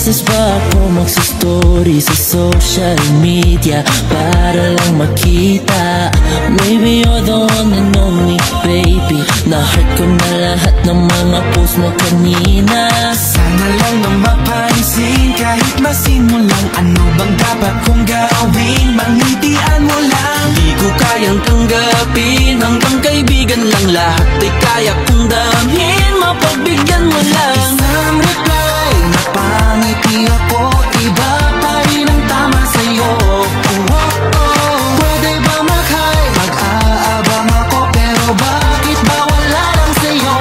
beses ba ako magsa-story sa social media para lang makita? Maybe you're the one and only, baby. Na-heart ko na lahat ng mga post mo kanina. Sana lang na mapansin, kahit masin mo lang. Ano bang dapat kong gawin? Mangitian mo lang. Di ko kayang tanggapin, hanggang kaibigan lang. Lahat ay kaya kong damhin, mapagbigyan mo lang. Isang reply, napangiti ako, iba pa rin ang tama sa'yo. Pwede ba mag-hi? Mag-aabang ako, pero bakit ba wala lang sa'yo?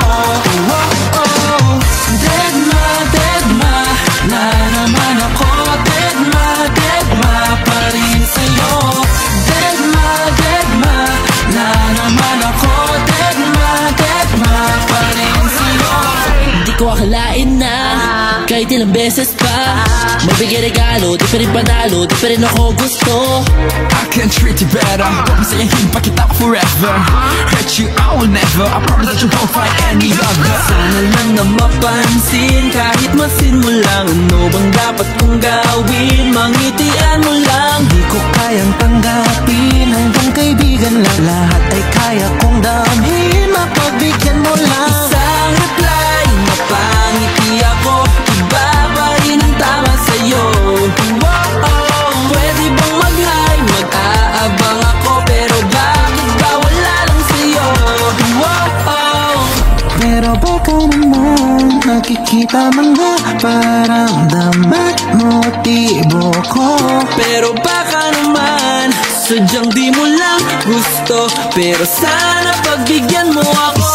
Deadma, na naman ako. Deadma pa rin sa'yo. Deadma, na naman ako. Deadma pa rin sa'yo. Hindi ko akalain na kahit ilang beses pa magbigay regalo, di pa rin panalo, di pa rin ako gusto. I can treat you better. Masayahin pa kita forever. Hurt you, I will never. I promise that you won't find any other. Sana lang na mapansin, kahit masin mo lang. Ano bang dapat kong gawin? Mangitian mo lang. Di ko kayang tanggapin, hanggang kaibigan lang. Lahat ay kaya kong damhin, mapagbigyan mo lang. Isang reply, napangiti ako, iba pa rin ang tama sa'yo. Pwede bang mag-hi? Mag-aabang ako, pero bakit ba wala lang sa'yo? Pero baka naman nakikita mga paramdaman motibo ko. Pero baka naman sadyang di mo lang gusto. Pero sana pagbigyan mo ako.